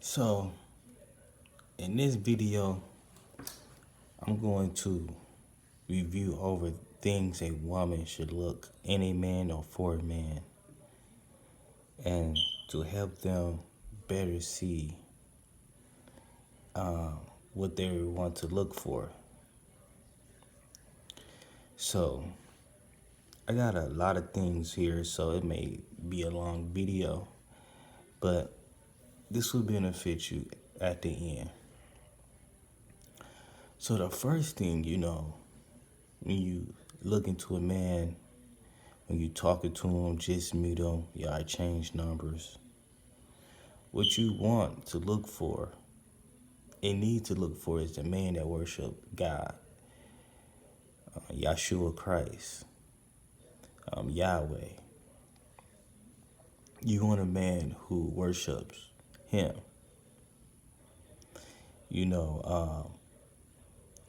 So, in this video, I'm going to review over things a woman should look in a man or for a man, and to help them better see what they want to look for. So, I got a lot of things here, so it may be a long video, but this will benefit you at the end. So the first thing, when you look into a man, when you talking to him, just meet him, y'all exchange numbers. What you want to look for and need to look for is the man that worship God, Yahshua Christ, Yahweh. You want a man who worships him.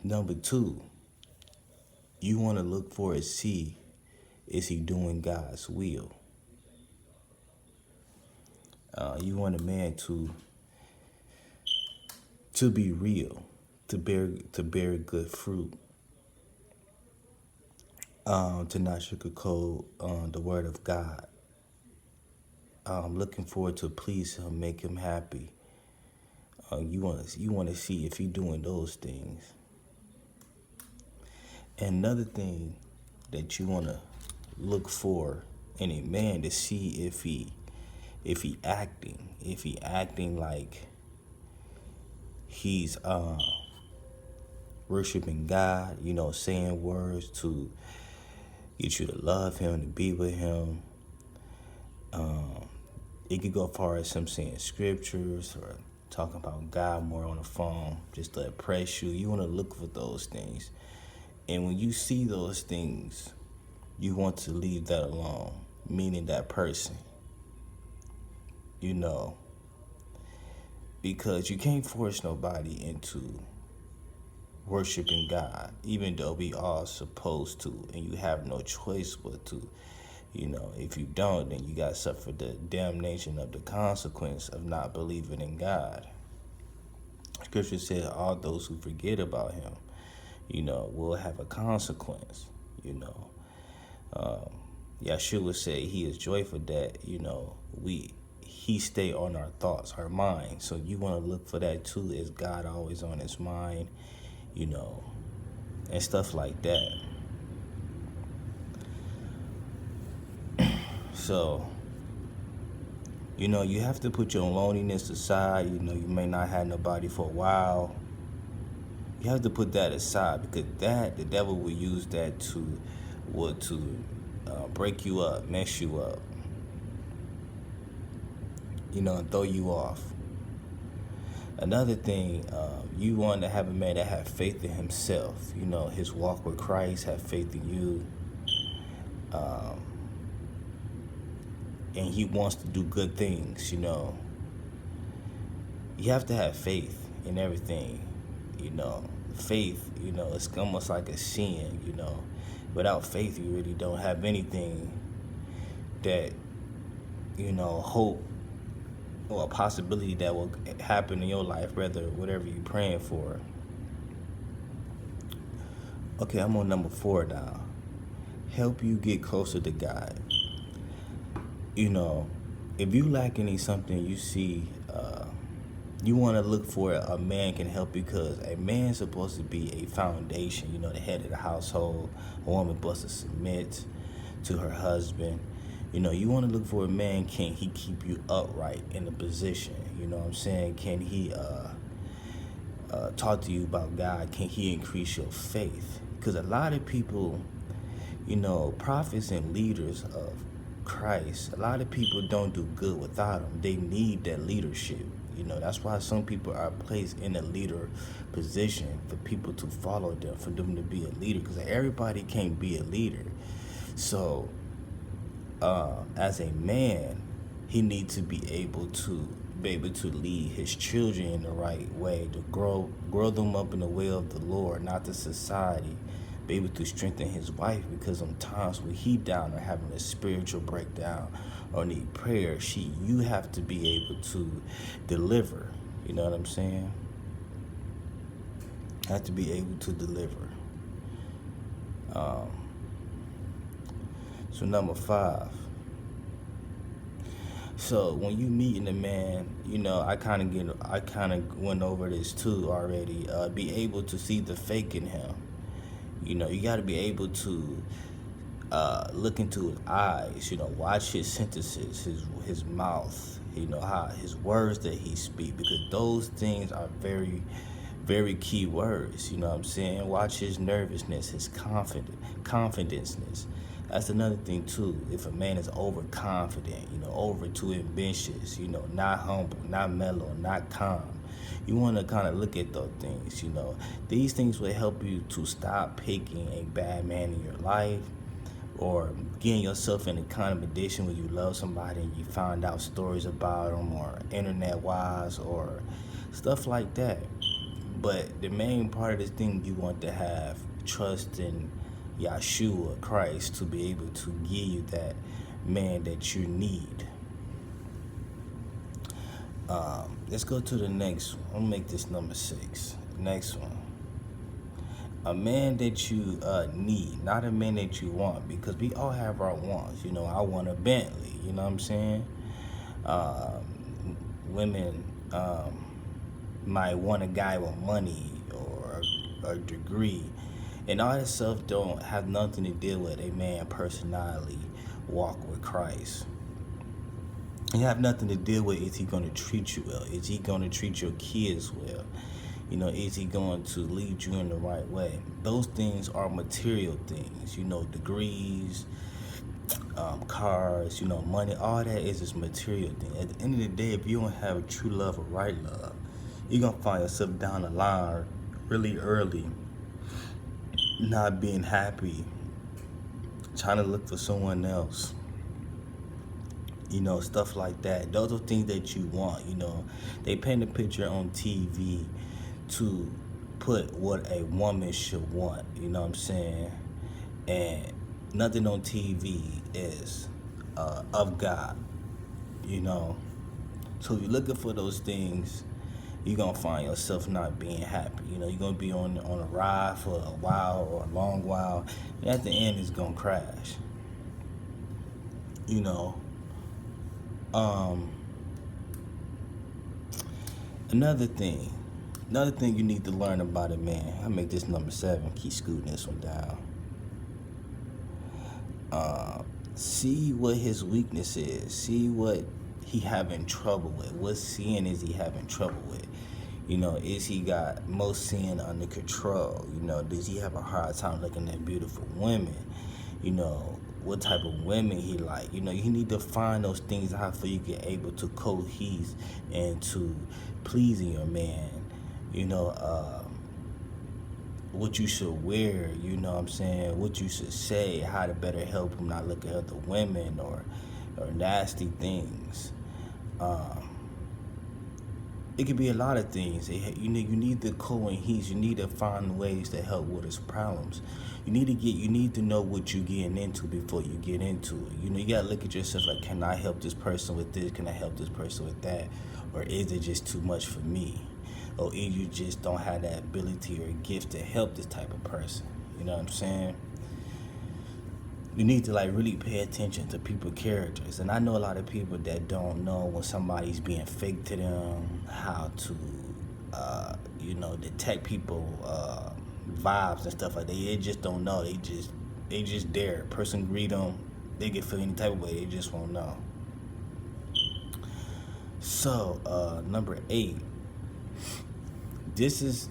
Number two, you want to look for and see, is he doing God's will? You want a man to be real, to bear good fruit, to not sugarcoat the word of God. Looking forward to please him, make him happy. You want to see if he doing those things. And another thing that you want to look for in a man to see if he acting like he's worshiping God, saying words to get you to love him, to be with him. It could go far as him saying scriptures or talking about God more on the phone, just to impress you. You want to look for those things. And when you see those things, you want to leave that alone, meaning that person, because you can't force nobody into worshiping God, even though we all supposed to, and you have no choice but to. If you don't, then you got to suffer the damnation of the consequence of not believing in God. Scripture said all those who forget about him, will have a consequence. Yahshua said he is joyful that, he stay on our thoughts, our mind. So you want to look for that too. Is God always on his mind, and stuff like that. So, you have to put your loneliness aside. You may not have nobody for a while. You have to put that aside, because the devil will use that to break you up, mess you up, and throw you off. Another thing, you want to have a man that have faith in himself, his walk with Christ, have faith in you, and he wants to do good things. You have to have faith in everything. Faith, it's almost like a sin. Without faith, you really don't have anything that, hope or a possibility that will happen in your life, whatever you're praying for. Okay, I'm on number 4 now. Help you get closer to God. If you lacking in something, you see, you want to look for a man can help you, because a man's supposed to be a foundation, the head of the household. A woman supposed to submit to her husband. You want to look for a man, can he keep you upright in a position? You know what I'm saying? Can he talk to you about God? Can he increase your faith? Because a lot of people, prophets and leaders of Christ, a lot of people don't do good without him. They need that leadership. That's why some people are placed in a leader position, for people to follow them, for them to be a leader, because everybody can't be a leader. So as a man, he needs to be able to lead his children in the right way, to grow them up in the way of the Lord, not the society. Be able to strengthen his wife, because sometimes when he down or having a spiritual breakdown or need prayer, you have to be able to deliver. You know what I'm saying? Have to be able to deliver. Um, so number 5. So when you meeting a man, I kind of went over this too already. Be able to see the fake in him. You got to be able to look into his eyes. Watch his sentences, his mouth. How his words that he speak, because those things are very, very key words. You know what I'm saying? Watch his nervousness, his confidenceness. That's another thing too. If a man is overconfident, over too ambitious, not humble, not mellow, not calm, you want to kind of look at those things. These things will help you to stop picking a bad man in your life, or getting yourself in a kind of addiction where you love somebody and you find out stories about them, or internet-wise, or stuff like that. But the main part of this thing, you want to have trust in Yahshua Christ to be able to give you that man that you need. Let's go to the next one. I'll make this number 6. Next one. A man that you need, not a man that you want, because we all have our wants. I want a Bentley. You know what I'm saying? Women might want a guy with money or a degree, and all that stuff don't have nothing to do with a man personality walk with Christ. You have nothing to deal with, is he going to treat you well? Is he going to treat your kids well? Is he going to lead you in the right way? Those things are material things, degrees, cars, money. All that is just material thing. At the end of the day, if you don't have true love or right love, you're going to find yourself down the line really early, not being happy, trying to look for someone else. Stuff like that. Those are things that you want. They paint a picture on TV to put what a woman should want. You know what I'm saying? And nothing on TV is of God. So if you're looking for those things, you're going to find yourself not being happy. You're going to be on a ride for a while or a long while, and at the end it's going to crash. Another thing you need to learn about a man. I'll make this number 7. Keep scooting this one down. See what his weakness is. See what he having trouble with. What sin is he having trouble with? Is he got most sin under control? Does he have a hard time looking at beautiful women? What type of women he like? You need to find those things out for you get able to cohere and to pleasing your man. What you should wear, what you should say, how to better help him not look at other women or nasty things. It could be a lot of things. You need to cohere. You need to find ways to help with his problems. You need to know what you're getting into before you get into it. You gotta look at yourself like, can I help this person with this? Can I help this person with that? Or is it just too much for me? Or is you just don't have that ability or gift to help this type of person? You know what I'm saying? You need to really pay attention to people's characters. And I know a lot of people that don't know when somebody's being fake to them, how to detect people vibes and stuff like that. They just don't know. They just dare. Person greet them, they can feel any type of way, they just won't know. So number 8. This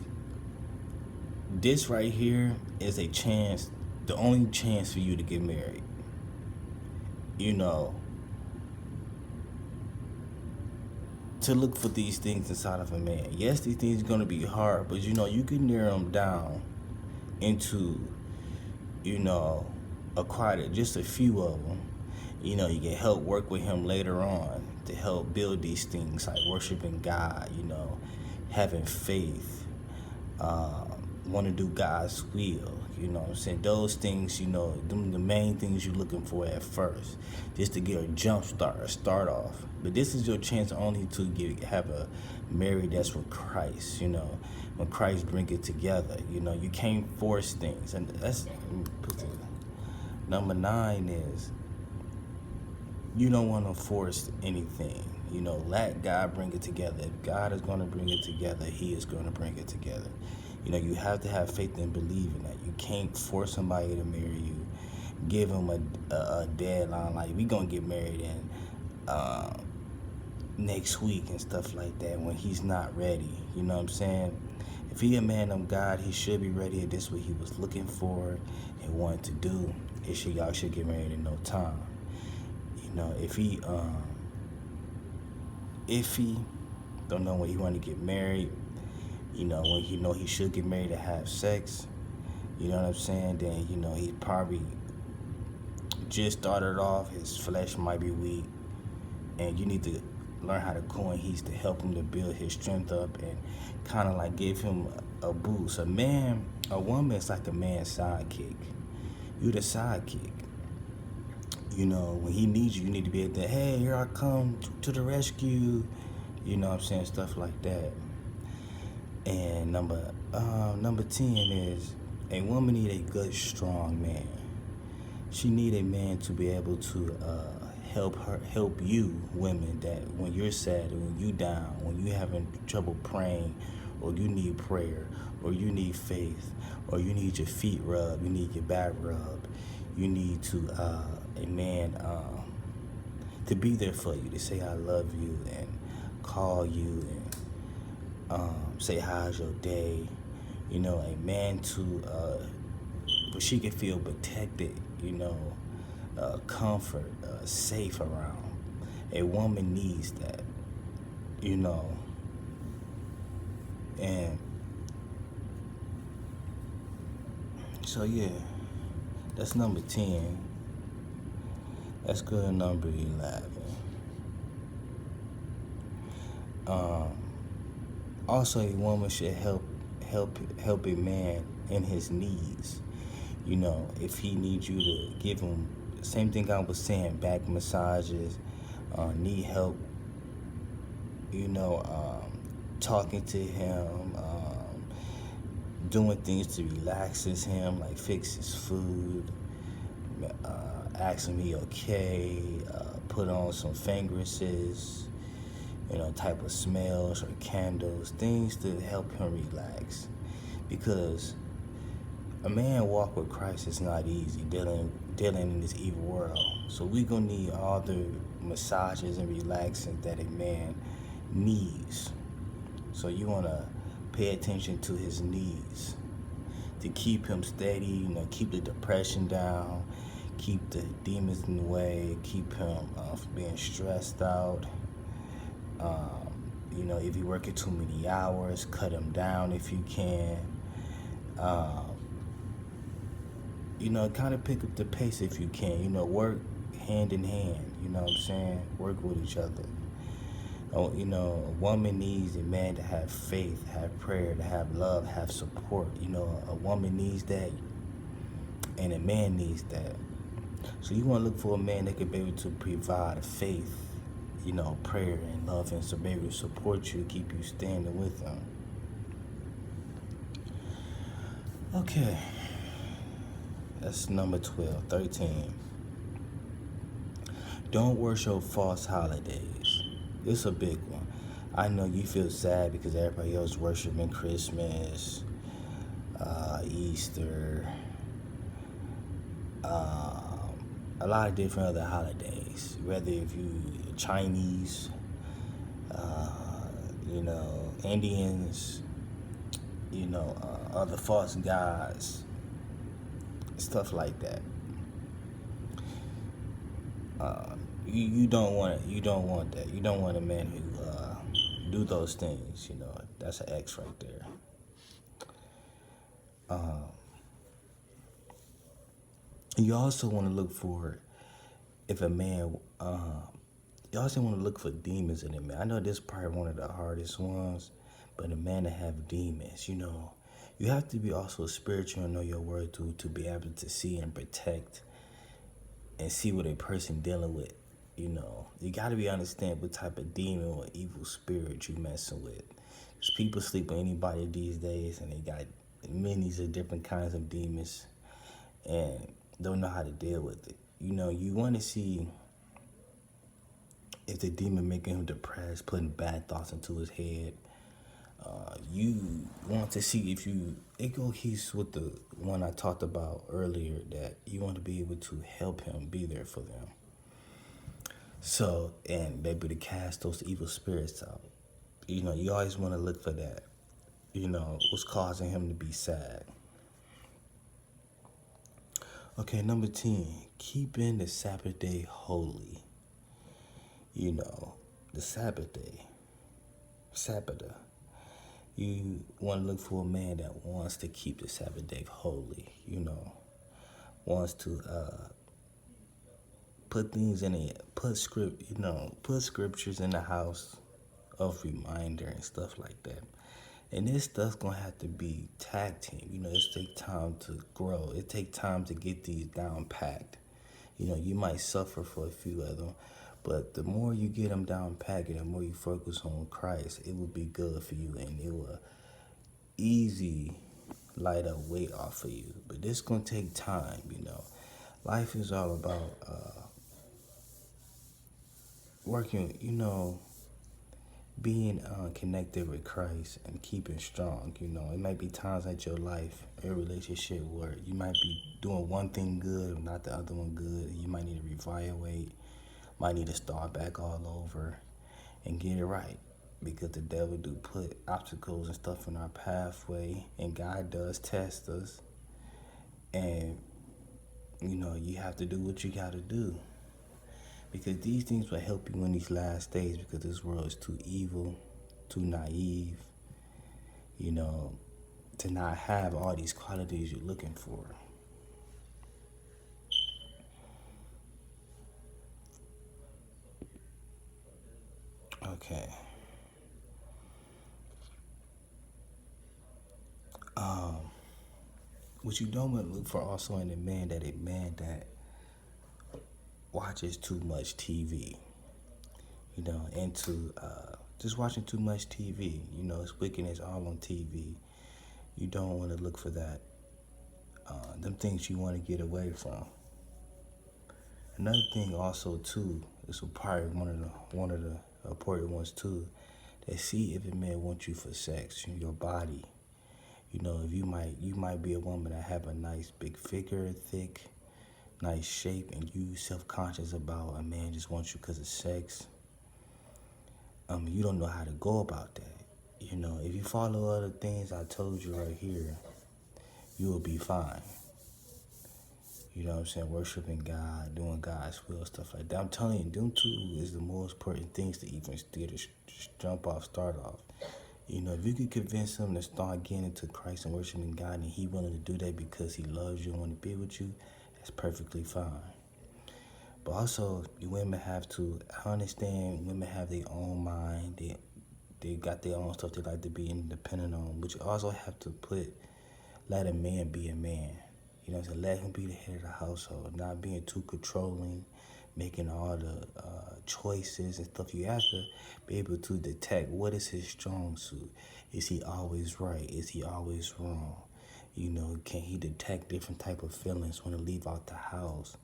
right here is a chance, the only chance for you to get married. To look for these things inside of a man. Yes, these things are going to be hard, but you can narrow them down into, acquire just a few of them. You can help work with him later on to help build these things like worshiping God, having faith, want to do God's will. You know what I'm saying? Those things, them the main things you're looking for at first, just to get a jump start, a start off. But this is your chance only to have a marriage that's with Christ. When Christ bring it together. You can't force things, and that's number 9 is you don't want to force anything. Let God bring it together. If God is going to bring it together, He is going to bring it together. You have to have faith and believe in that. You can't force somebody to marry you. Give them a deadline, like we gonna get married in next week and stuff like that when he's not ready. You know what I'm saying? If he a man of God, he should be ready. This is what he was looking for and wanted to do. Y'all should get married in no time. If he don't know when he want to get married, when he should get married to have sex, you know what I'm saying, then he probably just started off, his flesh might be weak, and you need to learn how to coin he's to help him to build his strength up and kind of like give him a boost. A woman is like a man's sidekick. You the sidekick. When he needs you, you need to be able to, hey, here I come to the rescue. You know what I'm saying? Stuff like that. And number 10 is a woman need a good, strong man. She need a man to be able to help you, women, that when you're sad, when you down, when you having trouble praying, or you need prayer, or you need faith, or you need your feet rubbed, you need your back rubbed, you need a man to be there for you, to say I love you and call you and say how's your day. A man to where she can feel protected, comfort, safe around. A woman needs that, and so yeah, that's number 10. Let's go to number 11. Also, a woman should help a man in his needs. If he needs you to give him, same thing I was saying, back massages, need help, talking to him, doing things to relaxes him, like fix his food, ask him he okay, put on some fragrances, type of smells or candles, things to help him relax. Because a man walk with Christ is not easy, dealing in this evil world. So we gonna need all the massages and relaxing that a man needs. So you wanna pay attention to his needs to keep him steady, keep the depression down, keep the demons in the way, keep him from being stressed out. If you're working too many hours, cut him down if you can. Kind of pick up the pace if you can. Work hand in hand. You know what I'm saying? Work with each other. A woman needs a man to have faith, have prayer, to have love, have support. A woman needs that, and a man needs that. So you want to look for a man that can be able to provide faith, prayer and love, and so be able to support you, keep you standing with them. Okay. That's number 12. 13. Don't worship false holidays. This is a big one. I know you feel sad because everybody else worshiping Christmas, Easter, a lot of different other holidays. Whether if you Chinese, Indians, other false gods, stuff like that. You don't want that. You don't want a man who do those things. That's an X right there. You also want to look for if a man. You also want to look for demons in a man. I know this is probably one of the hardest ones, but a man to have demons. You have to be also spiritual and know your word to be able to see and protect and see what a person dealing with. You know, you got to be understand what type of demon or evil spirit you messing with. Cause people sleep with anybody these days, and they got many of different kinds of demons, and don't know how to deal with it. You know, you want to see if the demon making him depressed, putting bad thoughts into his head. You want to see if you, it go he's with the one I talked about earlier, that you want to be able to help him, be there for them. So, and maybe to cast those evil spirits out. You know, you always want to look for that. You know, what's causing him to be sad. Okay, number 10, keeping the Sabbath day holy. You know, the Sabbath day. Sabbath. You want to look for a man that wants to keep the Sabbath day holy, you know, wants to put things in it, put scriptures in the house of reminder and stuff like that. And this stuff's gonna have to be tag team. You know, it takes time to grow. It takes time to get these down packed. You know, you might suffer for a few of them, but the more you get them down packed and the more you focus on Christ, it will be good for you, and it will easy light up weight off of you. But this gonna take time. You know, life is all about working. You know, being connected with Christ and keeping strong. You know, it might be times at your life, your relationship, where you might be doing one thing good, not the other one good. You might need to reevaluate, might need to start back all over and get it right. Because the devil do put obstacles and stuff in our pathway, and God does test us. And, you know, you have to do what you got to do. Because these things will help you in these last days, because this world is too evil, too naive, you know, to not have all these qualities you're looking for. Okay. What you don't want to look for also in a man that watches too much TV. You know, into just watching too much TV. You know, it's wickedness all on TV. You don't want to look for that. Them things you want to get away from. Another thing also too, this will probably one of the important ones too. They see if a man wants you for sex, your body. You know, if you might be a woman that have a nice big figure, thick, nice shape, and you self-conscious about a man just wants you because of sex. You don't know how to go about that. You know, if you follow other things I told you right here, you will be fine. You know what I'm saying? Worshiping God, doing God's will, stuff like that. I'm telling you, them two is the most important things to even start off. You know, if you could convince him to start getting into Christ and worshiping God, and he willing to do that because he loves you and want to be with you, that's perfectly fine. But also, you women have to, I understand women have their own mind. They got their own stuff they like to be independent on. But you also have to let a man be a man. You know what I'm saying? Let him be the head of the household, not being too controlling, making all the choices and stuff. You have to be able to detect what is his strong suit. Is he always right? Is he always wrong? You know, can he detect different type of feelings when to leave out the house?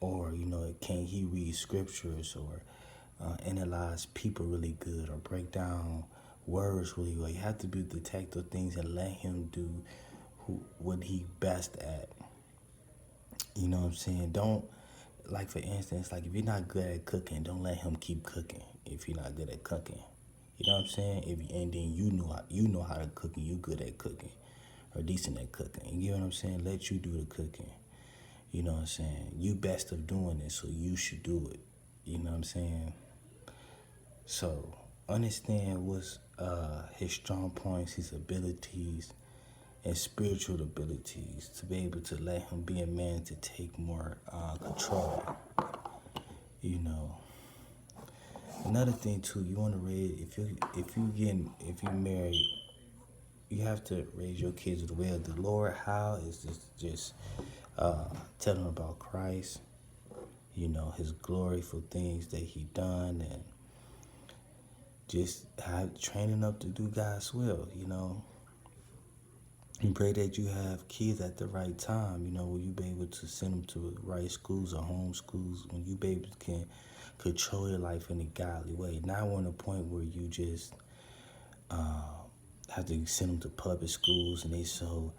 Or, you know, can he read scriptures or analyze people really good or break down words really well? You have to be able to detect those things and let him do what he best at. You know what I'm saying? Don't, like for instance, like if you're not good at cooking, don't let him keep cooking if you're not good at cooking. You know what I'm saying? And then you know how to cook and you good at cooking or decent at cooking. You know what I'm saying? Let you do the cooking. You know what I'm saying? You best of doing it, so you should do it. You know what I'm saying? So understand what's his strong points, his abilities, and spiritual abilities to be able to let him be a man to take more control. You know. Another thing too, you want to read if you married, you have to raise your kids the way of the Lord. How is just tell them about Christ, his gloriful things that he done, and just have training up to do God's will. And pray that you have kids at the right time, will you be able to send them to right schools or home schools, when you be able can control your life in a godly way. Not on a point where you just have to send them to public schools and they so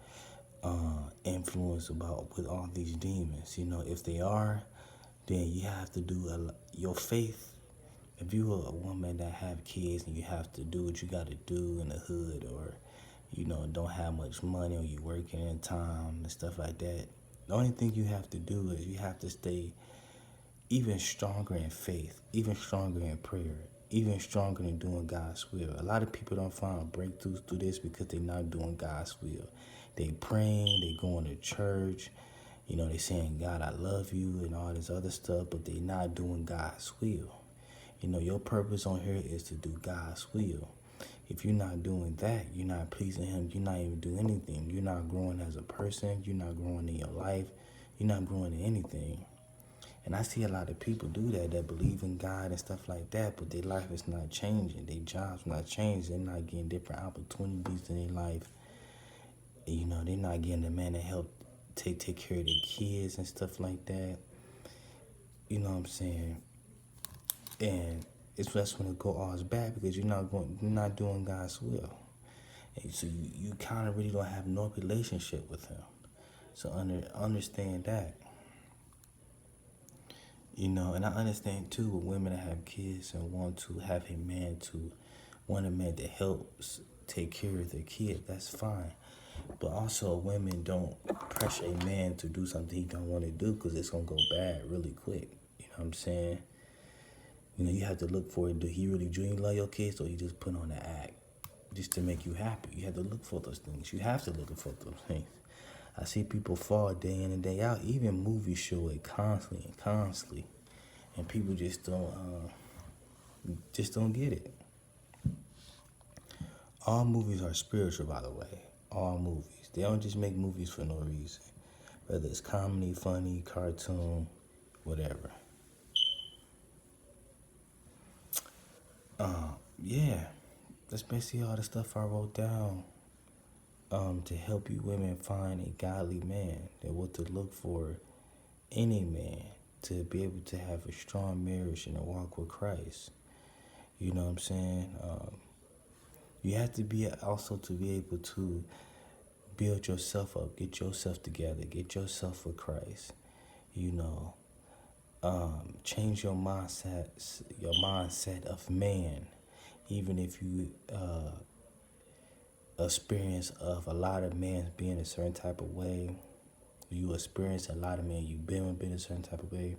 influenced with all these demons. If they are, then you have to do your faith. If you're a woman that have kids and you have to do what you got to do in the hood, or don't have much money, or you working in time and stuff like that, the only thing you have to do is you have to stay even stronger in faith, even stronger in prayer, even stronger in doing God's will. A lot of people don't find breakthroughs through this because they're not doing God's will. They praying, they going to church, they saying, God, I love you and all this other stuff, but they not doing God's will. Your purpose on here is to do God's will. If you're not doing that, you're not pleasing him, you're not even doing anything. You're not growing as a person, you're not growing in your life, you're not growing in anything. And I see a lot of people do that believe in God and stuff like that, but their life is not changing. Their job's not changing. They're not getting different opportunities in their life. They're not getting the man to help take care of their kids and stuff like that. You know what I'm saying? And that's when it go all bad, because you're not doing God's will. And so you kind of really don't have no relationship with him. So understand that. And I understand too with women that have kids and want a man to help take care of their kid. That's fine. But also women don't pressure a man to do something he don't want to do, because it's going to go bad really quick. You know what I'm saying? You have to look for it. Do he really genuinely love your kids, or he just put on the act just to make you happy? You have to look for those things. You have to look for those things. I see people fall day in and day out. Even movies show it constantly, and people just don't get it. All movies are spiritual, by the way. All movies. They don't just make movies for no reason, whether it's comedy, funny, cartoon, whatever. Yeah, that's basically all the stuff I wrote down. To help you women find a godly man, that what to look for any man to be able to have a strong marriage and a walk with Christ. You know what I'm saying? You have to be also to be able to build yourself up, get yourself together, get yourself with Christ. Change your mindset of man. Even if you experience of a lot of men being a certain type of way, you experience a lot of men you've been a certain type of way,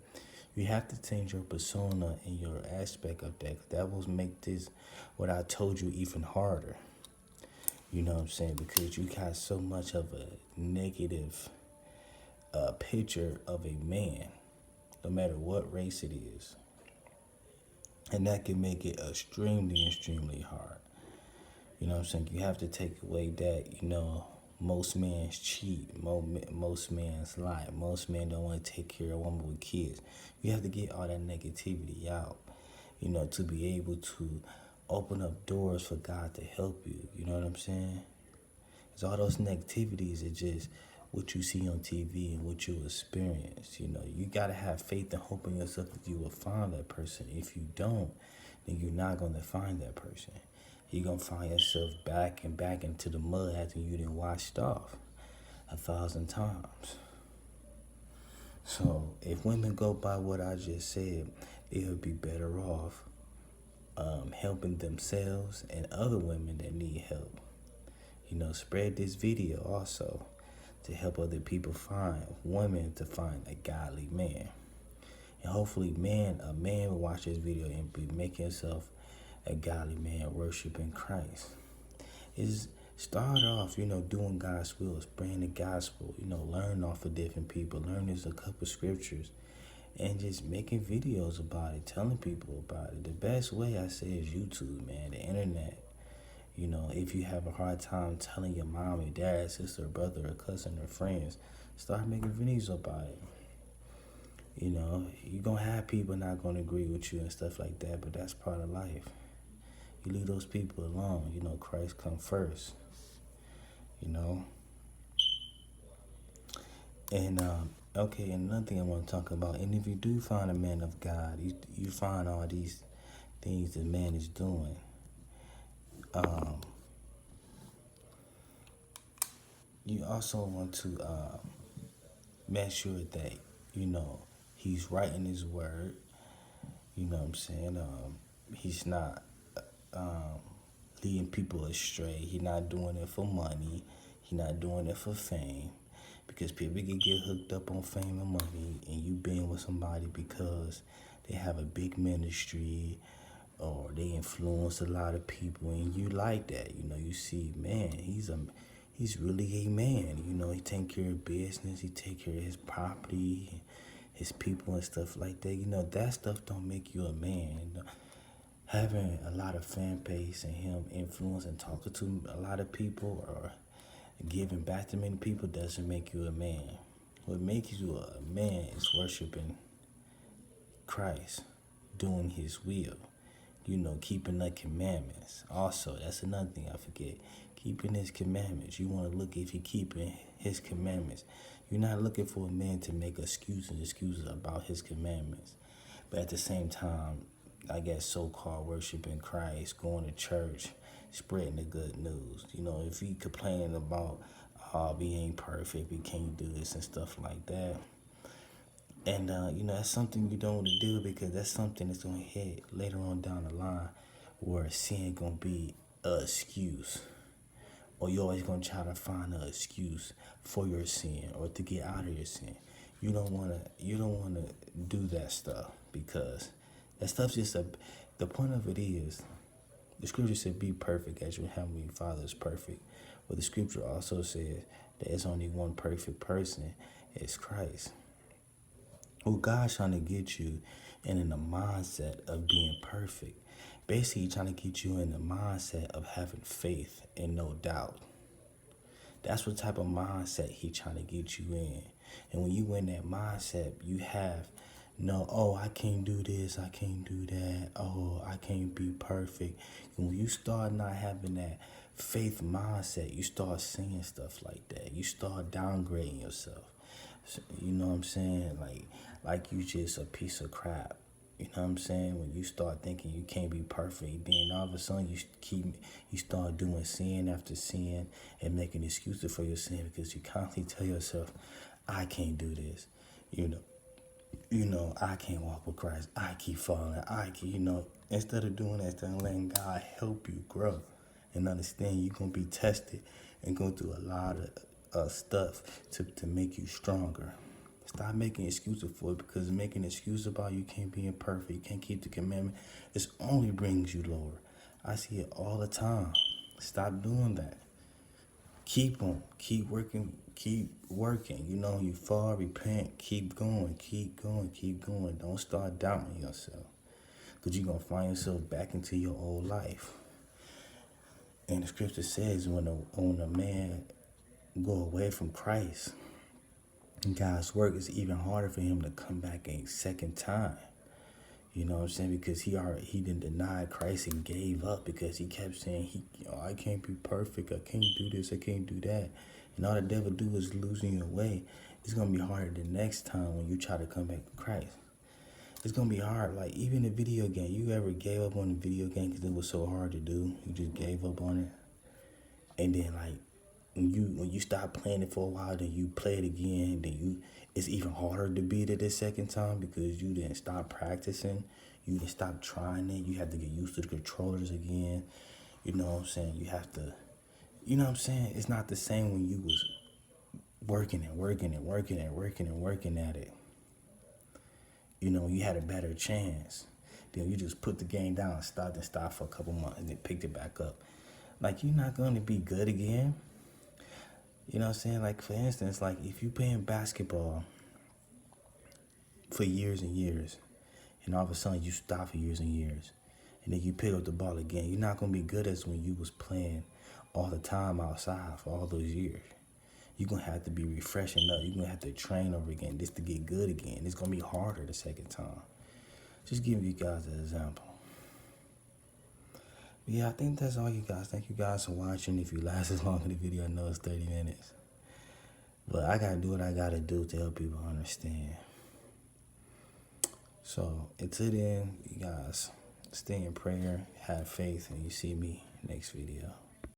you have to change your persona and your aspect of that. That will make this, what I told you, even harder. You know what I'm saying? Because you got so much of a negative picture of a man, no matter what race it is. And that can make it extremely hard. You know what I'm saying? You have to take away that, most men cheat, most men lie, most men don't want to take care of a woman with kids. You have to get all that negativity out, to be able to open up doors for God to help you. You know what I'm saying? Because all those negativities are just what you see on TV and what you experience. You got to have faith and hope in yourself that you will find that person. If you don't, then you're not going to find that person. You're going to find yourself back into the mud after you done washed off 1,000 times. So if women go by what I just said, they would be better off helping themselves and other women that need help. Spread this video also to help other people women to find a godly man. And hopefully a man will watch this video and be making himself a godly man worshiping Christ. Is start off, doing God's will, spreading the gospel, learn off of different people, learn there's a couple scriptures, and just making videos about it, telling people about it. The best way I say is YouTube, man, the internet. You know, if you have a hard time telling your mom, your dad, sister, brother, or cousin, or friends, start making videos about it. You know, you're going to have people not going to agree with you and stuff like that, but that's part of life. You leave those people alone. You know, Christ come first. You know? And, okay, another thing I want to talk about, and if you do find a man of God, you find all these things the man is doing. You also want to make sure that, you know, he's writing his word. You know what I'm saying? He's not leading people astray. He's not doing it for money. He's not doing it for fame. Because people can get hooked up on fame and money, and you being with somebody because they have a big ministry or they influence a lot of people, and you like that. You know, you see, man, he's really a man. You know, he take care of business. He take care of his property, his people and stuff like that. You know, that stuff don't make you a man. You know, having a lot of fan base and him influencing talking to a lot of people or giving back to many people doesn't make you a man. What makes you a man is worshiping Christ, doing his will. You know, keeping the commandments. Also, that's another thing I forget. Keeping his commandments. You want to look if you're keeping his commandments. You're not looking for a man to make excuses about his commandments. But at the same time, I guess so-called worshiping Christ, going to church, spreading the good news. You know, if he complaining about, oh, we ain't perfect, we can't do this and stuff like that. And, you know, that's something you don't want to do because that's something that's going to hit later on down the line where sin going to be an excuse. Or you're always going to try to find an excuse for your sin or to get out of your sin. You don't want to do that stuff because that stuff's just the point of it is, the scripture said, be perfect as your heavenly Father is perfect. But the scripture also says that there's only one perfect person, it's Christ. Well, God's trying to get you in the mindset of being perfect. Basically, he's trying to get you in the mindset of having faith and no doubt. That's what type of mindset he's trying to get you in. And when you in that mindset, you have no, oh, I can't do this, I can't do that, oh, I can't be perfect. And when you start not having that faith mindset, you start saying stuff like that. You start downgrading yourself. You know what I'm saying? Like you just a piece of crap. You know what I'm saying? When you start thinking you can't be perfect, then all of a sudden you start doing sin after sin and making excuses for your sin because you constantly tell yourself, I can't do this. You know, I can't walk with Christ. I keep falling. Instead of doing that, instead of letting God help you grow and understand you're going to be tested and go through a lot of stuff to make you stronger. Stop making excuses for it because making excuses about you can't be imperfect, you can't keep the commandment, it only brings you lower. I see it all the time. Stop doing that. Keep on, keep working. You know, you fall, repent, keep going. Don't start doubting yourself because you're going to find yourself back into your old life. And the scripture says when a man go away from Christ, God's work, is even harder for him to come back a second time. You know what I'm saying? Because he didn't deny Christ and gave up because he kept saying, I can't be perfect. I can't do this. I can't do that. And all the devil do is losing you away. It's going to be harder the next time when you try to come back to Christ. It's going to be hard. Like, even a video game. You ever gave up on a video game because it was so hard to do? You just gave up on it? And then, like, when you stop playing it for a while, then you play it again, it's even harder to beat it the second time because you didn't stop practicing, you didn't stop trying it, you have to get used to the controllers again. You know what I'm saying? You have to, you know what I'm saying? It's not the same when you was working at it. You know, you had a better chance. Then you just put the game down, stopped for a couple months, and then picked it back up. Like, you're not going to be good again. You know what I'm saying? Like, for instance, like, if you playing basketball for years and years, and all of a sudden you stop for years and years, and then you pick up the ball again. You're not gonna be good as when you was playing all the time outside for all those years. You're gonna have to be refreshing up. You're gonna have to train over again just to get good again. It's gonna be harder the second time. Just giving you guys an example. But yeah, I think that's all, you guys. Thank you guys for watching. If you last as long in the video, I know it's 30 minutes. But I gotta do what I gotta do to help people understand. So until then, you guys stay in prayer, have faith, and you see me next video.